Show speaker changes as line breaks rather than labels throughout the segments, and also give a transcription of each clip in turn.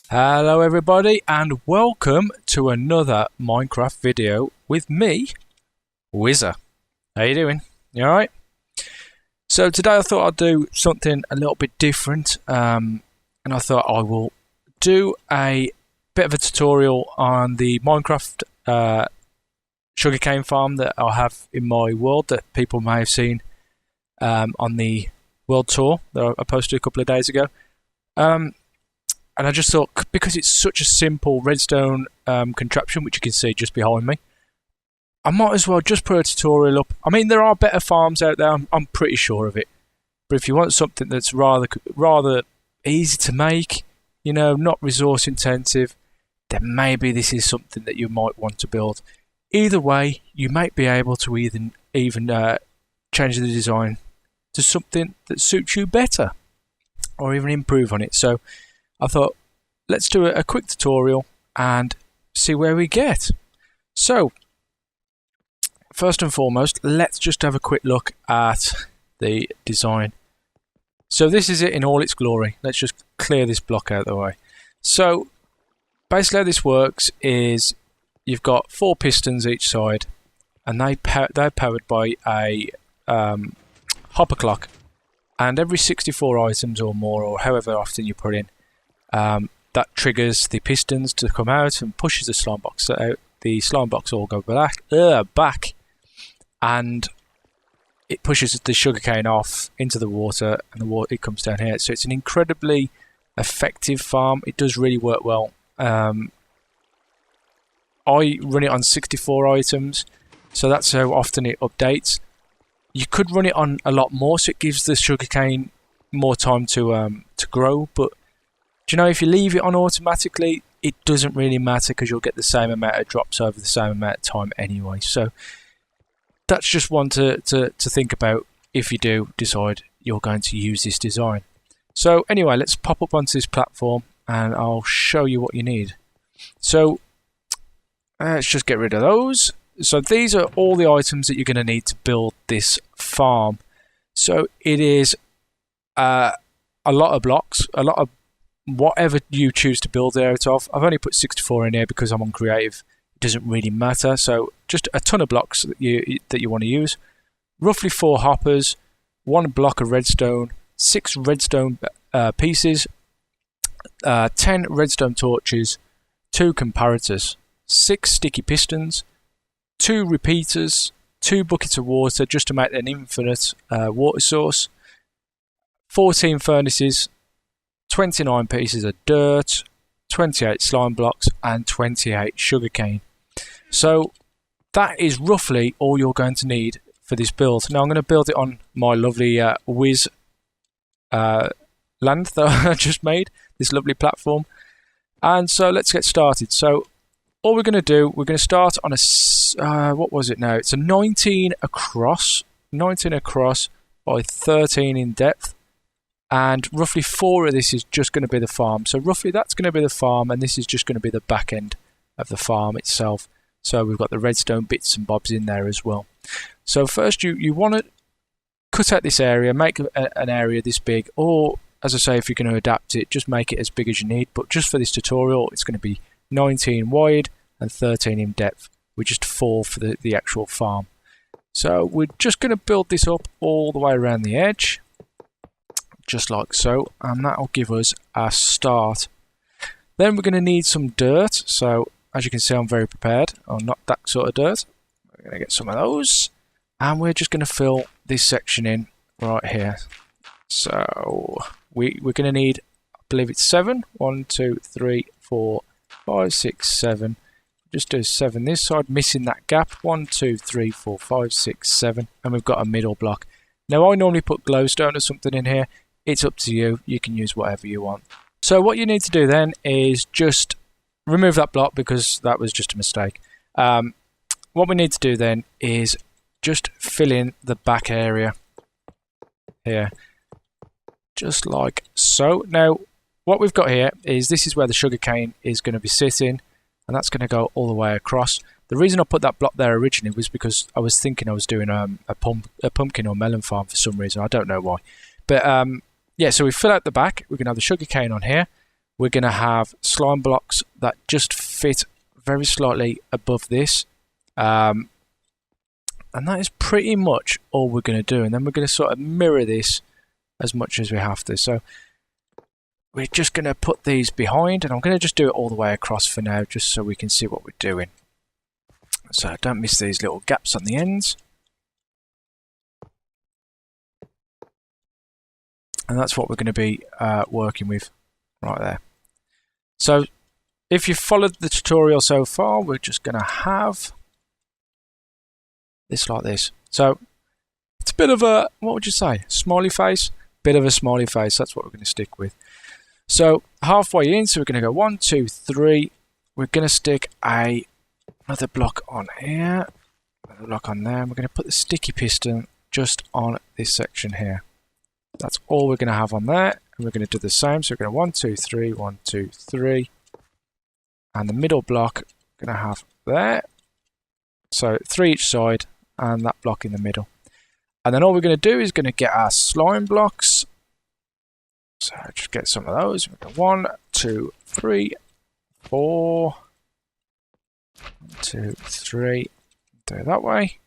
Hello everybody and welcome to another Minecraft video with me, Wizzer. How you doing? You alright? So today I thought I'd do something a little bit different and I thought I will do a bit of a tutorial on the Minecraft sugarcane farm that I have in my world that people may have seen on the world tour that I posted a couple of days ago. And I just thought, because it's such a simple redstone contraption, which you can see just behind me, I might as well just put a tutorial up. I mean, there are better farms out there, I'm pretty sure of it. But if you want something that's rather easy to make, you know, not resource intensive, then maybe this is something that you might want to build. Either way, you might be able to even change the design to something that suits you better, or even improve on it. So I thought, let's do a quick tutorial and see where we get. So, first and foremost, let's just have a quick look at the design. So this is it in all its glory. Let's just clear this block out of the way. So, basically how this works is you've got 4 pistons each side, and they're powered by a hopper clock. And every 64 items or more, or however often you put in, that triggers the pistons to come out and pushes the slime box out. The slime box will go back, and it pushes the sugarcane off into the water, and it comes down here. So it's an incredibly effective farm. It does really work well. I run it on 64 items, so that's how often it updates. You could run it on a lot more, so it gives the sugarcane more time to grow, but do you know, if you leave it on automatically, it doesn't really matter because you'll get the same amount of drops over the same amount of time anyway. So that's just one to think about if you do decide you're going to use this design. So anyway, let's pop up onto this platform and I'll show you what you need. So let's just get rid of those. So these are all the items that you're going to need to build this farm. So it is a lot of blocks, a lot of whatever you choose to build it out of. I've only put 64 in here because I'm on creative. It doesn't really matter. So just a ton of blocks that you want to use. Roughly 4 hoppers, 1 block of redstone, 6 redstone pieces, 10 redstone torches, 2 comparators, 6 sticky pistons, 2 repeaters, 2 buckets of water just to make an infinite water source, 14 furnaces, 29 pieces of dirt, 28 slime blocks, and 28 sugarcane. So that is roughly all you're going to need for this build. Now I'm going to build it on my lovely Wiz land that I just made, this lovely platform. And so let's get started. So all we're going to do, we're going to start on a, what was it now? It's a 19 across by 13 in depth. And roughly 4 of this is just going to be the farm. So roughly that's going to be the farm, and this is just going to be the back end of the farm itself. So we've got the redstone bits and bobs in there as well. So first you want to cut out this area, make an area this big, or as I say, if you're going to adapt it, just make it as big as you need. But just for this tutorial, it's going to be 19 wide and 13 in depth, with just 4 for the actual farm. So we're just going to build this up all the way around the edge, just like so, and that'll give us a start. Then we're going to need some dirt. So as you can see, I'm very prepared. I'm not that sort of dirt. We're going to get some of those, and we're just going to fill this section in right here. So we're going to need, I believe it's 7. 1, 2, 3, 4, 5, 6, 7. Just do 7 this side, missing that gap. 1, 2, 3, 4, 5, 6, 7, and we've got a middle block. Now I normally put glowstone or something in here. It's up to you. You can use whatever you want. So what you need to do then is just remove that block because that was just a mistake. What we need to do then is just fill in the back area here, just like so. Now what we've got here is this is where the sugarcane is going to be sitting, and that's going to go all the way across. The reason I put that block there originally was because I was thinking I was doing a pumpkin or melon farm for some reason. I don't know why. But yeah, so we fill out the back. We're going to have the sugar cane on here. we're going to have slime blocks that just fit very slightly above this. And that is pretty much all we're going to do. And then we're going to sort of mirror this as much as we have to. So we're just going to put these behind, and I'm going to just do it all the way across for now, just so we can see what we're doing. So don't miss these little gaps on the ends. And that's what we're going to be working with right there. So if you've followed the tutorial so far, we're just going to have this like this. So it's a bit of a, what would you say, smiley face? Bit of a smiley face, that's what we're going to stick with. So halfway in, so we're going to go 1, 2, 3. We're going to stick another block on here, another block on there, and we're going to put the sticky piston just on this section here. That's all we're going to have on there, and we're going to do the same. So we're going to 1, 2, 3, 1, 2, 3, and the middle block we're going to have there. So 3 each side, and that block in the middle. And then all we're going to do is going to get our slime blocks. So just get some of those. We've got 1, 2, 3, 4, 1, 2, 3. Do it that way.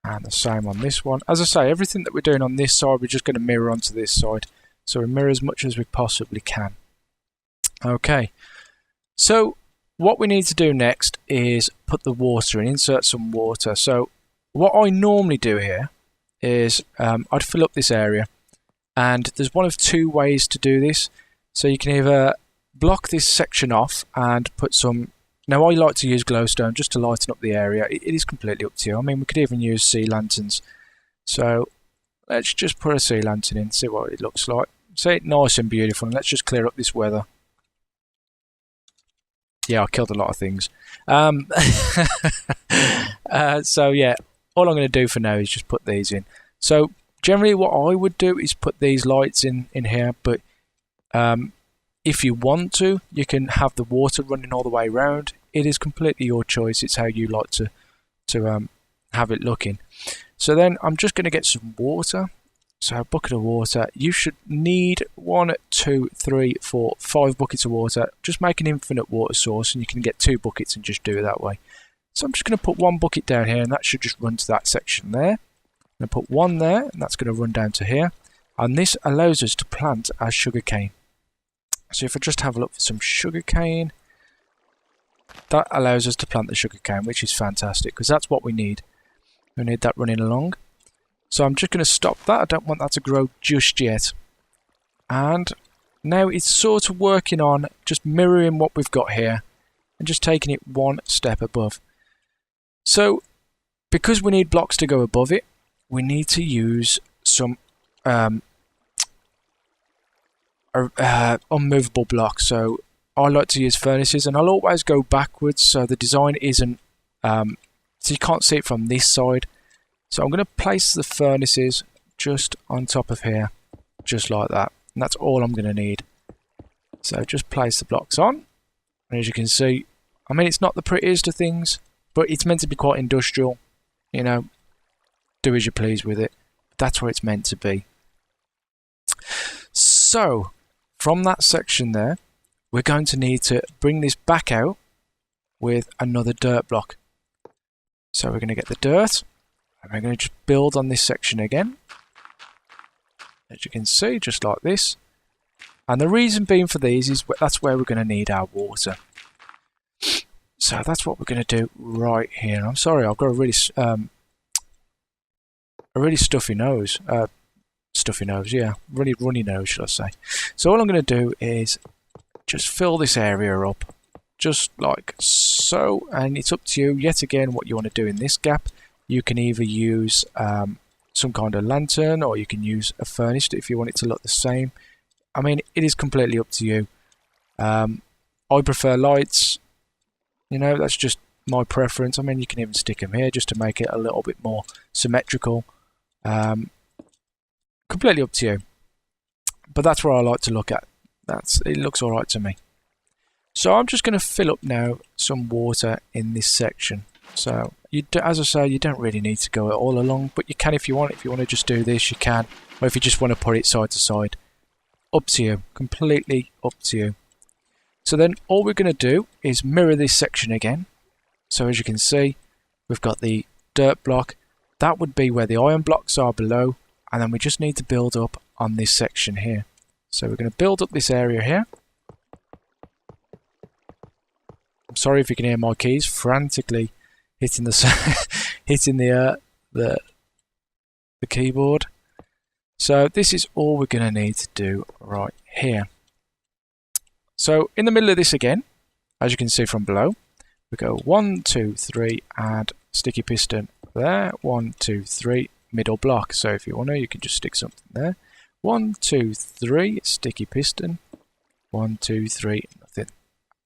And the same on this one. As I say, everything that we're doing on this side, we're just going to mirror onto this side. So we mirror as much as we possibly can. Okay. So what we need to do next is put the water in, insert some water. So what I normally do here is I'd fill up this area, and there's one of 2 ways to do this. So you can either block this section off and put some, now I like to use glowstone just to lighten up the area. It is completely up to you. I mean, we could even use sea lanterns. So let's just put a sea lantern in, see what it looks like. See it nice and beautiful, and let's just clear up this weather. Yeah, I killed a lot of things. So yeah, all I'm going to do for now is just put these in. So generally what I would do is put these lights in here, but if you want to, you can have the water running all the way around. It is completely your choice. It's how you like to have it looking. So then I'm just going to get some water. So a bucket of water. You should need 1, 2, 3, 4, 5 buckets of water. Just make an infinite water source, and you can get 2 buckets and just do it that way. So I'm just going to put 1 bucket down here, and that should just run to that section there. I'm going to put 1 there, and that's going to run down to here. And this allows us to plant our sugarcane. So if I just have a look for some sugarcane, that allows us to plant the sugarcane, which is fantastic, because that's what we need. We need that running along. So I'm just going to stop that. I don't want that to grow just yet. And now it's sort of working on just mirroring what we've got here and just taking it 1 step above. So because we need blocks to go above it, we need to use some unmovable blocks. So I like to use furnaces, and I'll always go backwards so the design isn't so you can't see it from this side. So I'm going to place the furnaces just on top of here, just like that, and that's all I'm going to need. So just place the blocks on, and as you can see, I mean, it's not the prettiest of things, but it's meant to be quite industrial, you know, do as you please with it. That's where it's meant to be. So from that section there, we're going to need to bring this back out with another dirt block. So we're going to get the dirt, and we're going to just build on this section again, as you can see, just like this. And the reason being for these is that's where we're going to need our water. So that's what we're going to do right here. I'm sorry, I've got a really stuffy nose. Stuffy nose, yeah, really runny nose, should I say. So all I'm going to do is just fill this area up, just like so, and it's up to you, yet again, what you want to do in this gap. You can either use some kind of lantern, or you can use a furnace if you want it to look the same. I mean, it is completely up to you. I prefer lights, you know, that's just my preference. I mean, you can even stick them here just to make it a little bit more symmetrical. Completely up to you, but that's where I like to look at. It looks all right to me. So I'm just going to fill up now some water in this section. So as I say, you don't really need to go all along, but you can if you want. If you want to just do this, you can. or if you just want to put it side to side. Up to you, completely up to you. So then all we're going to do is mirror this section again. So as you can see, we've got the dirt block. That would be where the iron blocks are below, and then we just need to build up on this section here. So we're going to build up this area here. I'm sorry if you can hear my keys frantically hitting the keyboard. So this is all we're going to need to do right here. So in the middle of this again, as you can see from below, we go 1, 2, 3, add sticky piston there. 1, 2, 3, middle block. So if you want to, you can just stick something there. 1, 2, 3, sticky piston. 1, 2, 3, nothing.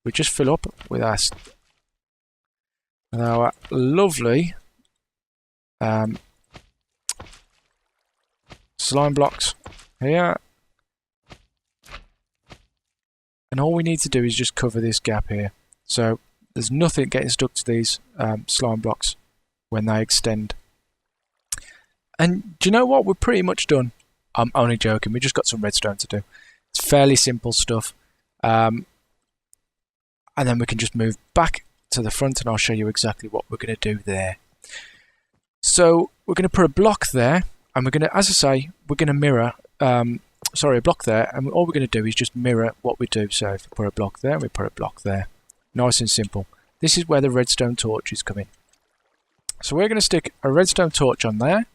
We just fill up with our lovely slime blocks here. And all we need to do is just cover this gap here. So there's nothing getting stuck to these slime blocks when they extend. And do you know what? We're pretty much done. I'm only joking. We just got some redstone to do. It's fairly simple stuff. And then we can just move back to the front and I'll show you exactly what we're going to do there. So we're going to put a block there, and we're going to, as I say, we're going to mirror, a block there, and all we're going to do is just mirror what we do. So if we put a block there, we put a block there. Nice and simple. This is where the redstone torch is coming. So we're going to stick a redstone torch on there.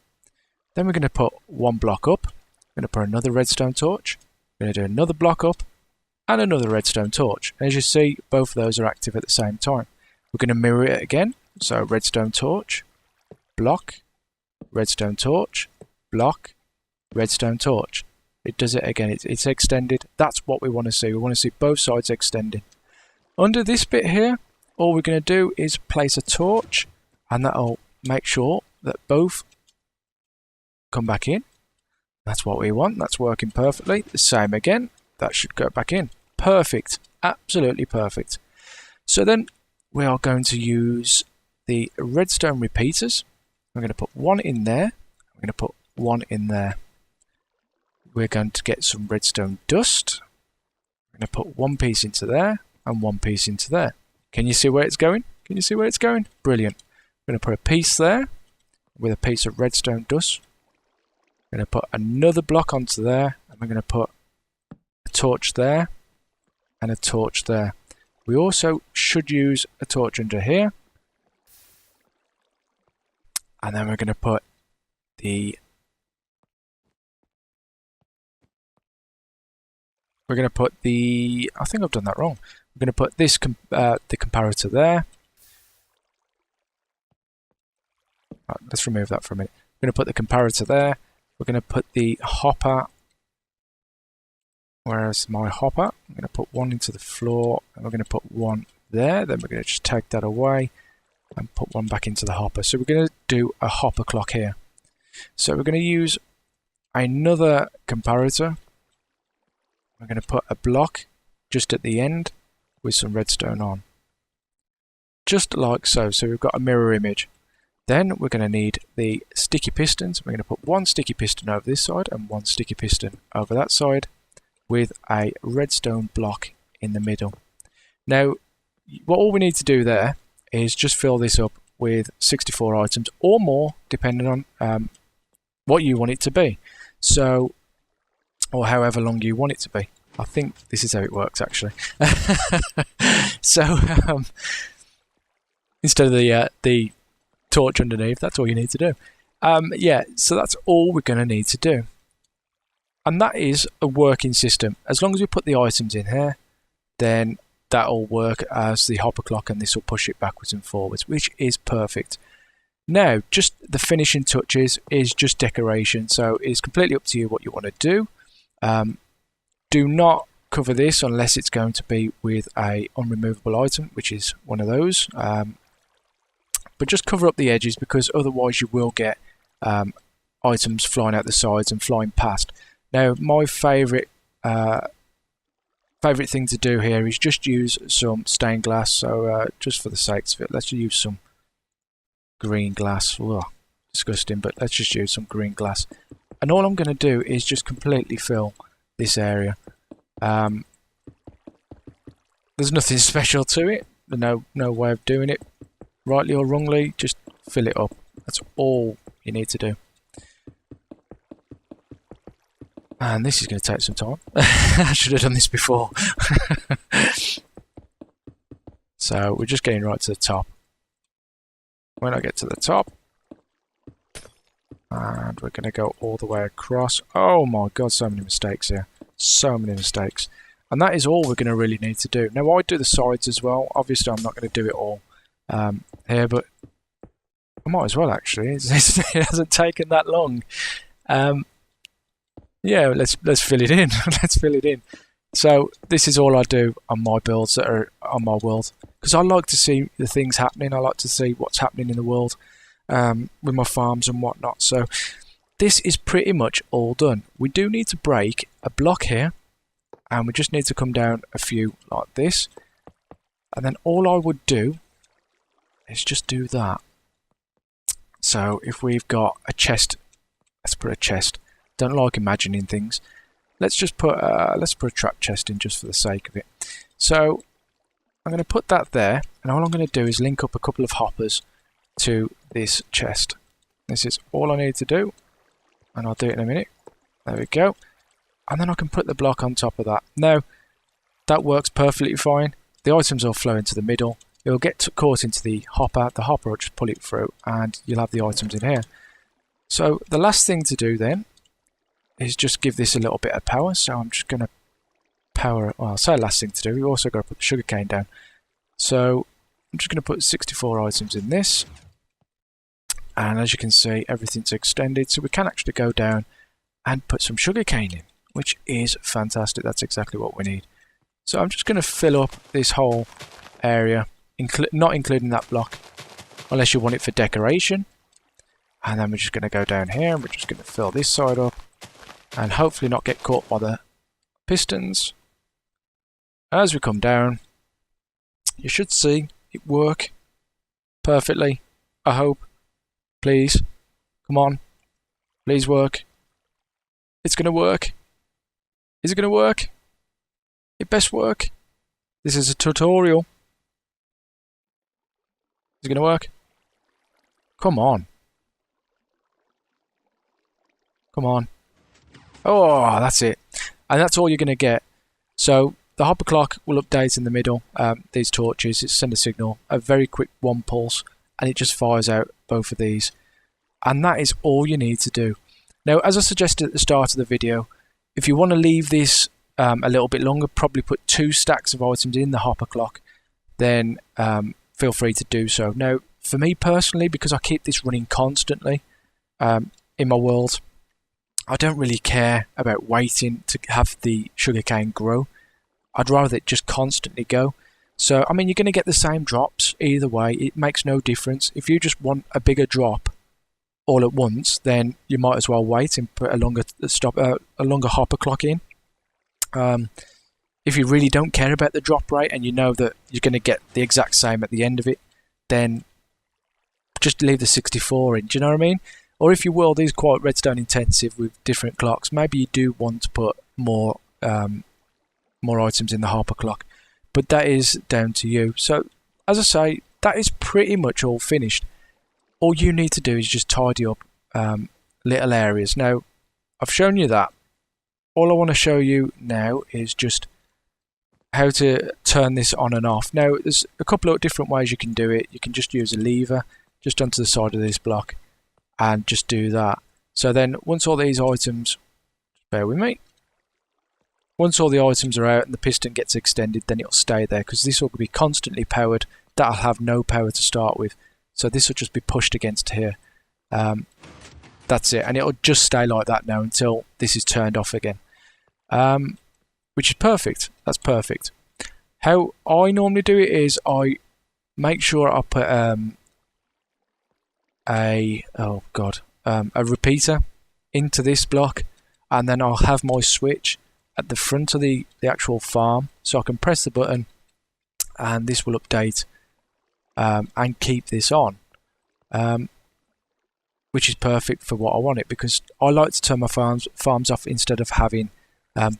Then we're going to put one block up. We're going to put another redstone torch. We're going to do another block up and another redstone torch. As you see, both of those are active at the same time. We're going to mirror it again. So redstone torch, block, redstone torch, block, redstone torch. It does it again. It's extended. That's what we want to see. We want to see both sides extending. Under this bit here, all we're going to do is place a torch, and that'll make sure that both come back in. That's what we want. That's working perfectly. The same again. That should go back in. Perfect. Absolutely perfect. So then we are going to use the redstone repeaters. We're going to put one in there. We're going to put one in there. We're going to get some redstone dust. We're going to put one piece into there and one piece into there. Can you see where it's going? Can you see where it's going? Brilliant. We're going to put a piece there with a piece of redstone dust. We're going to put another block onto there, and we're going to put a torch there and a torch there. We also should use a torch under here. And then we're going to put the I think I've done that wrong. We're going to put this the comparator there. Right, let's remove that for a minute. We're going to put the comparator there. We're going to put the hopper. Where's my hopper? I'm going to put one into the floor, and we're going to put one there. Then we're going to just take that away and put one back into the hopper. So we're going to do a hopper clock here. So we're going to use another comparator. We're going to put a block just at the end with some redstone on. Just like so. So we've got a mirror image. Then we're going to need the sticky pistons. We're going to put one sticky piston over this side and one sticky piston over that side with a redstone block in the middle. Now, all we need to do there is just fill this up with 64 items or more, depending on what you want it to be. So, or however long you want it to be. I think this is how it works, actually. So, instead of the torch underneath, that's all you need to do. Yeah, so that's all we're going to need to do. And that is a working system. As long as we put the items in here, then that'll work as the hopper clock, and this will push it backwards and forwards, which is perfect. Now, just the finishing touches is just decoration, so it's completely up to you what you want to do. Do not cover this unless it's going to be with a unremovable item, which is one of those. But just cover up the edges, because otherwise you will get items flying out the sides and flying past. Now, my favourite thing to do here is just use some stained glass. So just for the sakes of it, let's use some green glass. Ugh, disgusting, but let's just use some green glass. And all I'm going to do is just completely fill this area. There's nothing special to it. No way of doing it, rightly or wrongly. Just fill it up. That's all you need to do. And this is going to take some time. I should have done this before. So we're just getting right to the top. When I get to the top, and we're going to go all the way across. Oh my god, so many mistakes here. So many mistakes. And that is all we're going to really need to do. Now I do the sides as well. Obviously I'm not going to do it all here, but I might as well actually. It hasn't taken that long. Yeah, let's fill it in. Let's fill it in. So this is all I do on my builds that are on my world, because I like to see the things happening. I like to see what's happening in the world with my farms and whatnot. So this is pretty much all done. We do need to break a block here, and we just need to come down a few like this, and then all I would do is just do that. So if we've got a chest, let's put a chest. Don't like imagining things. Let's just put a trap chest in just for the sake of it. So I'm going to put that there, and all I'm going to do is link up a couple of hoppers to this chest. This is all I need to do, and I'll do it in a minute. There we go. And then I can put the block on top of that. Now, that works perfectly fine. The items will flow into the middle. It will get caught into the hopper. The hopper will just pull it through, and you'll have the items in here. So the last thing to do then is just give this a little bit of power. So I'm just going to power, well, I'll say last thing to do. We've also got to put the sugarcane down. So I'm just going to put 64 items in this. And as you can see, everything's extended. So we can actually go down and put some sugarcane in, which is fantastic. That's exactly what we need. So I'm just going to fill up this whole area, not including that block, unless you want it for decoration. And then we're just going to go down here and we're just going to fill this side up and hopefully not get caught by the pistons. As we come down, you should see it work perfectly. I hope. Please. Come on. Please work. It's going to work. Is it going to work? It best work. This is a tutorial. Is it going to work? Come on. Come on. Oh, that's it. And that's all you're going to get. So the hopper clock will update in the middle. These torches, it send a signal, a very quick one pulse, and it just fires out both of these. And that is all you need to do. Now, as I suggested at the start of the video, if you want to leave this a little bit longer, probably put 2 stacks of items in the hopper clock, then feel free to do so. Now, for me personally, because I keep this running constantly in my world, I don't really care about waiting to have the sugarcane grow. I'd rather it just constantly go. So, I mean, you're going to get the same drops either way. It makes no difference. If you just want a bigger drop all at once, then you might as well wait and put a longer hopper clock in. If you really don't care about the drop rate and you know that you're going to get the exact same at the end of it, then just leave the 64 in. Do you know what I mean? Or if your world is quite redstone intensive with different clocks, maybe you do want to put more items in the hopper clock. But that is down to you. So, as I say, that is pretty much all finished. All you need to do is just tidy up little areas. Now, I've shown you that. All I want to show you now is just how to turn this on and off. Now, there's a couple of different ways you can do it. You can just use a lever just onto the side of this block and just do that. So then once all these items, bear with me, once all the items are out and the piston gets extended, then it'll stay there because this will be constantly powered. That'll have no power to start with. So this will just be pushed against here. That's it. And it'll just stay like that now until this is turned off again. Which is perfect. That's perfect. How I normally do it is I make sure I put a repeater into this block, and then I'll have my switch at the front of the actual farm, so I can press the button and this will update and keep this on, which is perfect for what I want it, because I like to turn my farms off instead of having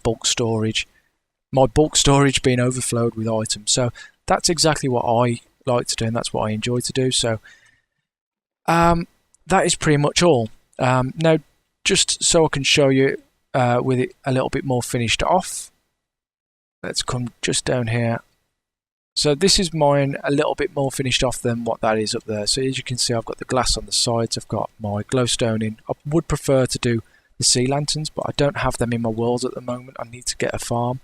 bulk storage. My bulk storage being overflowed with items. So that's exactly what I like to do, and that's what I enjoy to do. So that is pretty much all. Now, just so I can show you with it a little bit more finished off, let's come just down here. So this is mine a little bit more finished off than what that is up there. So as you can see, I've got the glass on the sides, I've got my glowstone in. I would prefer to do the sea lanterns, but I don't have them in my world at the moment. I need to get a farm.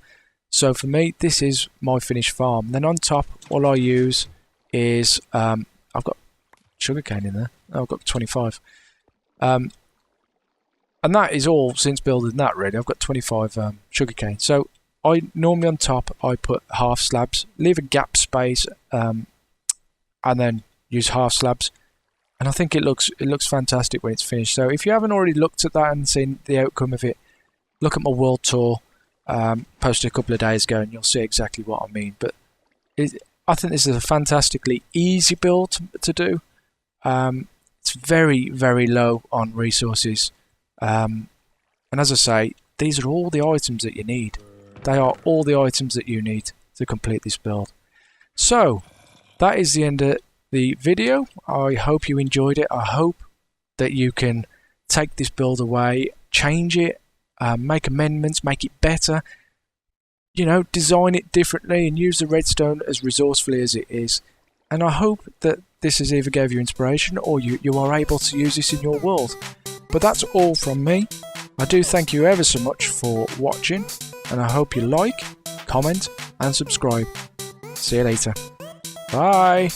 So for me, this is my finished farm. Then on top, all I use is, I've got sugarcane in there. Oh, I've got 25. And that is all since building that, really. I've got 25 sugarcane. So I normally on top, I put half slabs, leave a gap space, and then use half slabs. And I think it looks fantastic when it's finished. So if you haven't already looked at that and seen the outcome of it, look at my world tour. Posted a couple of days ago, and you'll see exactly what I mean. But I think this is a fantastically easy build to do. It's very, very low on resources, and as I say, these are all the items that you need. They are all the items that you need to complete this build. So that is the end of the video. I hope you enjoyed it. I hope that you can take this build away, change it, make amendments, make it better, you know, design it differently and use the redstone as resourcefully as it is. And I hope that this has either gave you inspiration or you are able to use this in your world. But that's all from me. I do thank you ever so much for watching, and I hope you like, comment and subscribe. See you later. Bye.